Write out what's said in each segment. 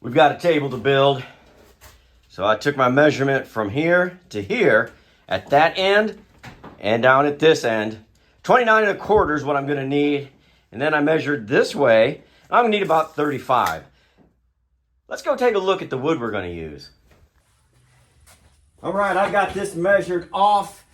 We've got a table to build. So I took my measurement from here to here at that end and down at this end. 29 1/4 is what I'm gonna need. And then I measured this way. I'm gonna need about 35. Let's go take a look at the wood we're gonna use. All right, I got this measured off.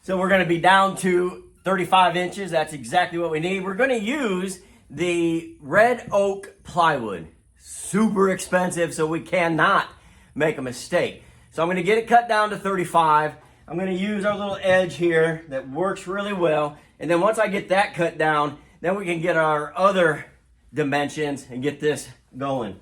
So we're gonna be down to 35 inches. That's exactly what we need. We're gonna use the red oak plywood. Super expensive, so we cannot make a mistake. So I'm gonna get it cut down to 35. I'm gonna use our little edge here that works really well. And then once I get that cut down, then we can get our other dimensions and get this going.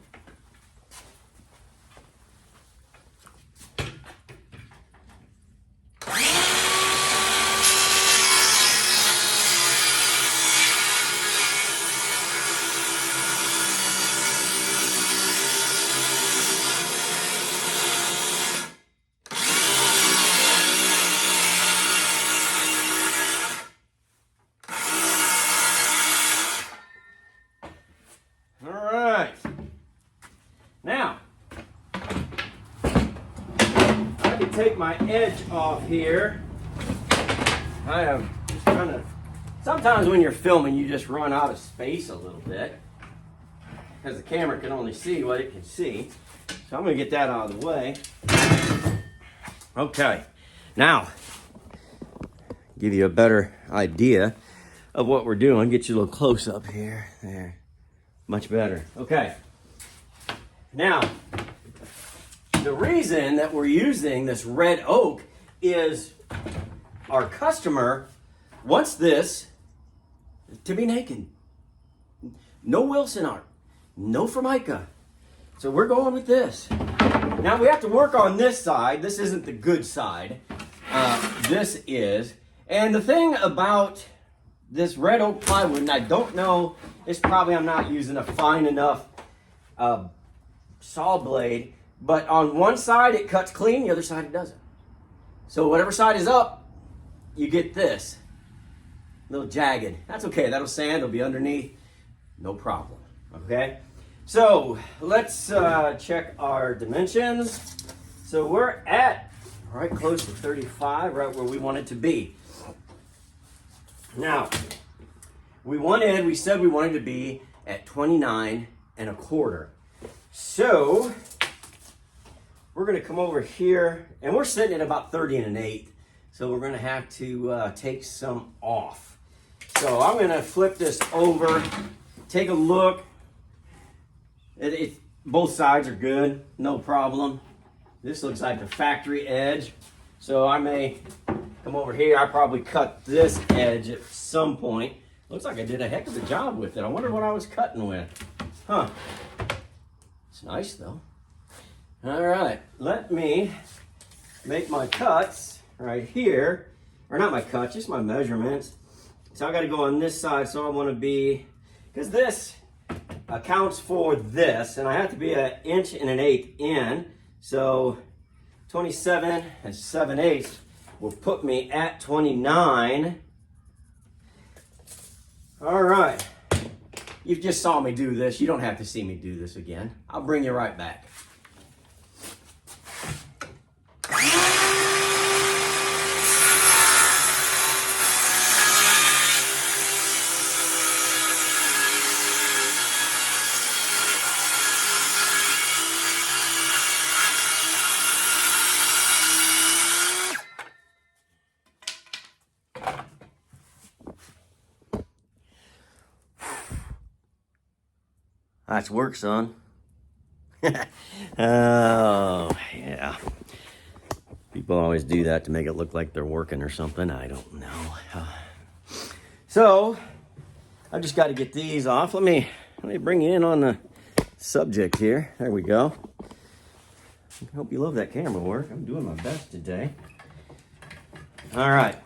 Now, I can take my edge off here. I am kind of, sometimes when you're filming, you just run out of space a little bit because the camera can only see what it can see. So I'm going to get that out of the way. Okay, now, give you a better idea of what we're doing. Get you a little close up here. There, much better. Okay. Now, the reason that we're using this red oak is our customer wants this to be naked. No Wilson art, no Formica. So we're going with this. Now we have to work on this side. This isn't the good side. This is. And the thing about this red oak plywood, and I don't know, it's probably I'm not using a fine enough saw blade, but on one side it cuts clean, the other side it doesn't. So whatever side is up, you get this. A little jagged. That's okay, that'll sand, it'll be underneath, no problem, okay? So let's check our dimensions. So we're at right close to 35, right where we want it to be. Now, we said we wanted to be at 29 1/4. So we're going to come over here, and we're sitting at about 30 1/8. So we're going to have to take some off. So I'm going to flip this over, take a look. Both sides are good, no problem. This looks like the factory edge. So I may come over here. I probably cut this edge at some point. Looks like I did a heck of a job with it. I wonder what I was cutting with. Huh. It's nice though. All right, let me make my cuts right here. Or not my cuts, just my measurements. So I gotta go on this side, so I wanna be, because this accounts for this, and I have to be 1 1/8 in. So 27 7/8 will put me at 29. All right. You just saw me do this. You don't have to see me do this again. I'll bring you right back. That's work, son. Oh, yeah. People always do that to make it look like they're working or something. I don't know. So, I just got to get these off. Let me bring you in on the subject here. There we go. I hope you love that camera work. I'm doing my best today. All right.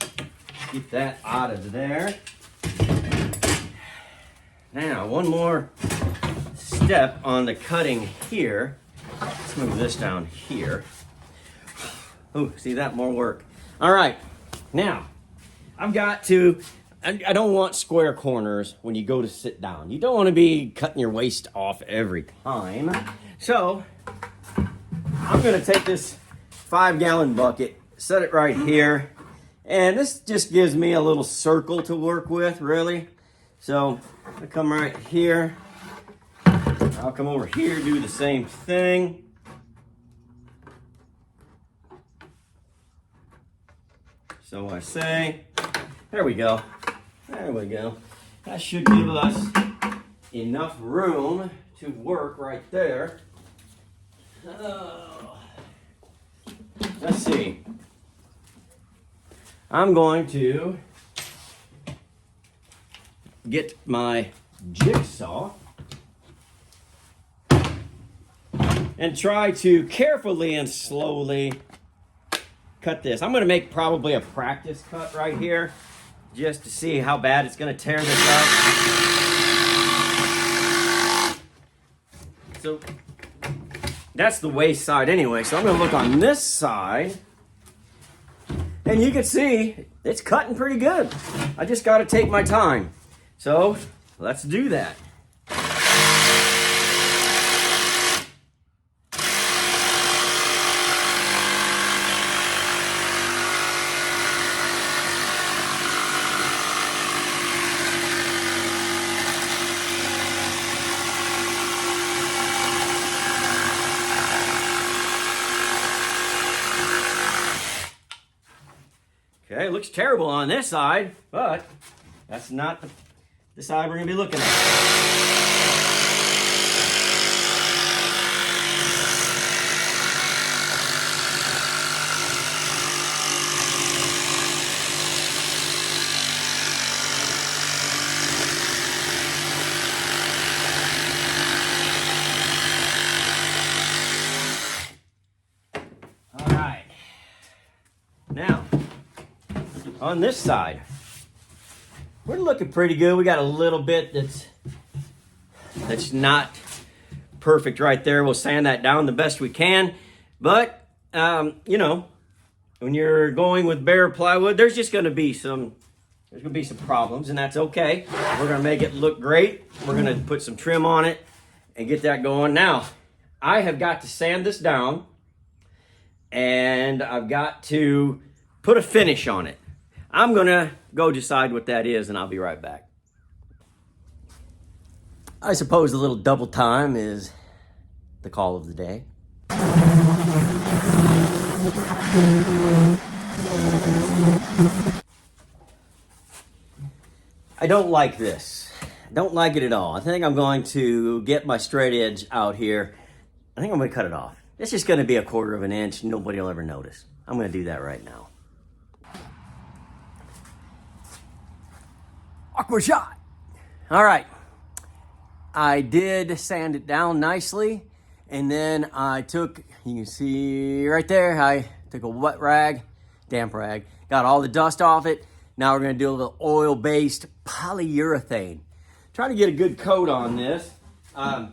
Keep that out of there. Now, one more step on the cutting here. Let's move this down here. Oh, see that? More work. All right. Now, I've got to I don't want square corners when you go to sit down. You don't want to be cutting your waist off every time. So I'm going to take this 5-gallon bucket, set it right here, and this just gives me a little circle to work with, really. So I come right here. I'll come over here, do the same thing. So I say, there we go. There we go. That should give us enough room to work right there. Let's see. I'm going to get my jigsaw and try to carefully and slowly cut this. I'm going to make probably a practice cut right here just to see how bad it's going to tear this up. So that's the waist side anyway. So I'm going to look on this side, and you can see it's cutting pretty good. I just got to take my time. So let's do that. Okay, it looks terrible on this side, but that's not the side we're going to be looking at. All right. Now, on this side, we're looking pretty good. We got a little bit that's not perfect right there. We'll sand that down the best we can. But, you know, when you're going with bare plywood, there's going to be some problems, and that's okay. We're going to make it look great. We're going to put some trim on it and get that going. Now, I have got to sand this down, and I've got to put a finish on it. I'm going to go decide what that is, and I'll be right back. I suppose a little double time is the call of the day. I don't like this. I don't like it at all. I think I'm going to get my straight edge out here. I think I'm going to cut it off. It's just going to be 1/4 of an inch. Nobody will ever notice. I'm going to do that right now. Awkward shot. All right. I did sand it down nicely, and then I took, you can see right there, I took a wet rag, damp rag, got all the dust off it. Now we're going to do a little oil-based polyurethane. Trying to get a good coat on this. I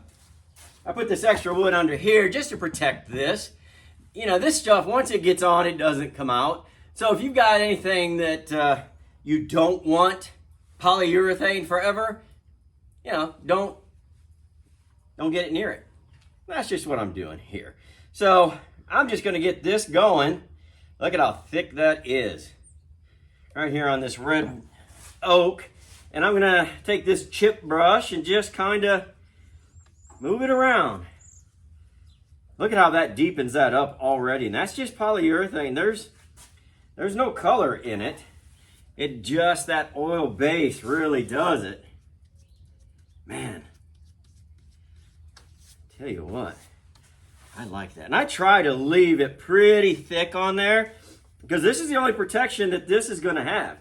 put this extra wood under here just to protect this. You know, this stuff, once it gets on, it doesn't come out. So if you've got anything that you don't want polyurethane forever, you know, don't get it near it. That's just what I'm doing here. So I'm just going to get this going. Look at how thick that is. Right here on this red oak. And I'm going to take this chip brush and just kind of move it around. Look at how that deepens that up already. And that's just polyurethane. There's no color in it. It just, that oil base really does it. Man, tell you what, I like that. And I try to leave it pretty thick on there because this is the only protection that this is going to have.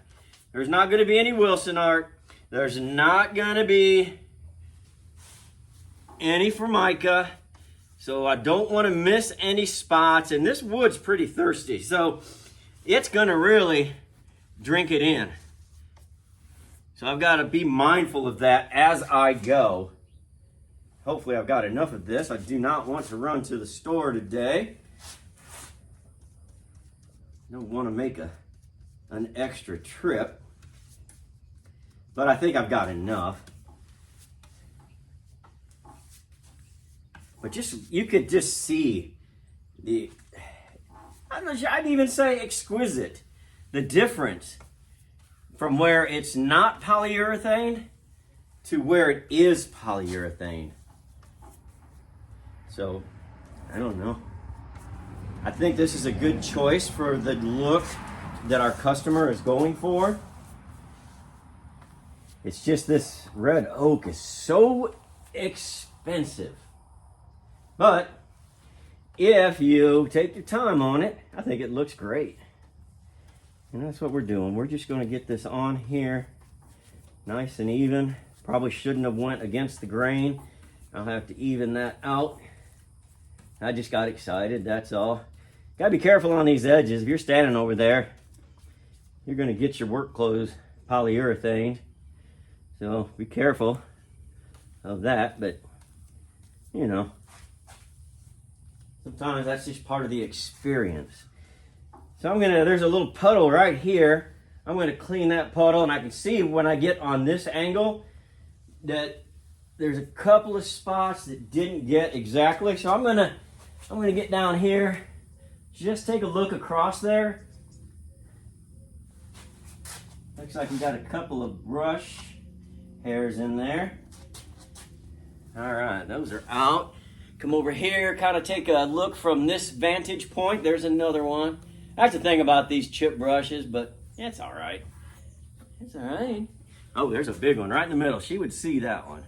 There's not going to be any Wilson art. There's not going to be any Formica. So I don't want to miss any spots. And this wood's pretty thirsty. So it's going to really drink it in. So I've got to be mindful of that as I go. Hopefully I've got enough of this. I do not want to run to the store today. Don't want to make an extra trip. but I think I've got enough. But you could just see I'd even say exquisite, the difference from where it's not polyurethane to where it is polyurethane. So, I don't know. I think this is a good choice for the look that our customer is going for. It's just this red oak is so expensive. But if you take your time on it, I think it looks great. And that's what we're doing. We're just going to get this on here nice and even. Probably shouldn't have went against the grain. I'll have to even that out. I just got excited, that's all. Gotta be careful on these edges. If you're standing over there, you're gonna get your work clothes polyurethane. So be careful of that, but you know, sometimes that's just part of the experience. So there's a little puddle right here. I'm gonna clean that puddle, and I can see when I get on this angle that there's a couple of spots that didn't get exactly. So I'm gonna get down here, just take a look across there. Looks like we got a couple of brush hairs in there. All right, those are out. Come over here, kind of take a look from this vantage point. There's another one. That's the thing about these chip brushes, but it's all right. It's all right. Oh, there's a big one right in the middle. She would see that one.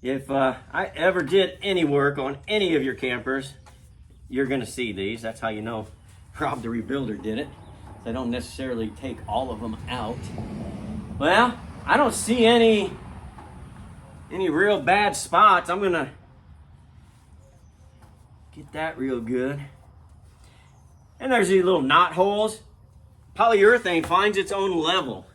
If I ever did any work on any of your campers, you're gonna see these. That's how you know Rob the Rebuilder did it. They don't necessarily take all of them out. Well, I don't see any real bad spots. I'm gonna get that real good. And there's these little knot holes. Polyurethane finds its own level.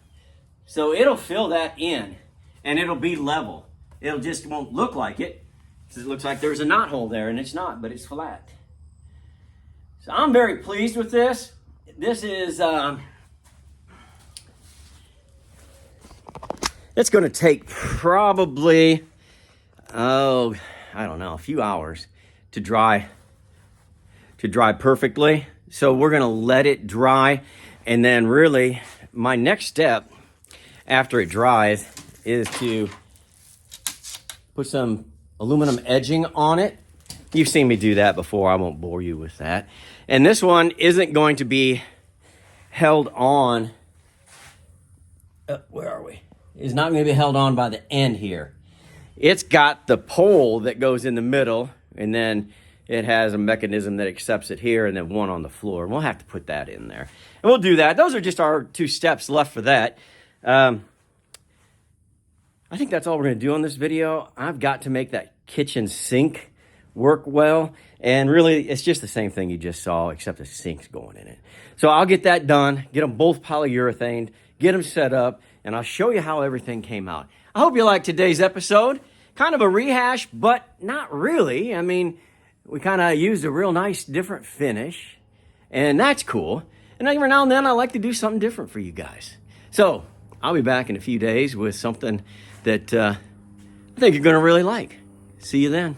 So it'll fill that in and it'll be level. It'll just won't look like it. It looks like there's a knot hole there, and it's not, but it's flat. So I'm very pleased with this. This is, it's gonna take probably, I don't know, a few hours to dry perfectly. So we're gonna let it dry, and then really my next step after it dries is to put some aluminum edging on it. You've seen me do that before. I won't bore you with that. And this one isn't going to be held on. Where are we? It's not going to be held on by the end here. It's got the pole that goes in the middle, and then it has a mechanism that accepts it here, and then one on the floor. We'll have to put that in there. And we'll do that. Those are just our 2 steps left for that. I think that's all we're going to do on this video. I've got to make that kitchen sink work well. And really, it's just the same thing you just saw, except the sink's going in it. So I'll get that done, get them both polyurethaned, get them set up, and I'll show you how everything came out. I hope you liked today's episode. Kind of a rehash, but not really. I mean, we kind of used a real nice different finish, and that's cool. And every now and then, I like to do something different for you guys. So I'll be back in a few days with something that I think you're going to really like. See you then.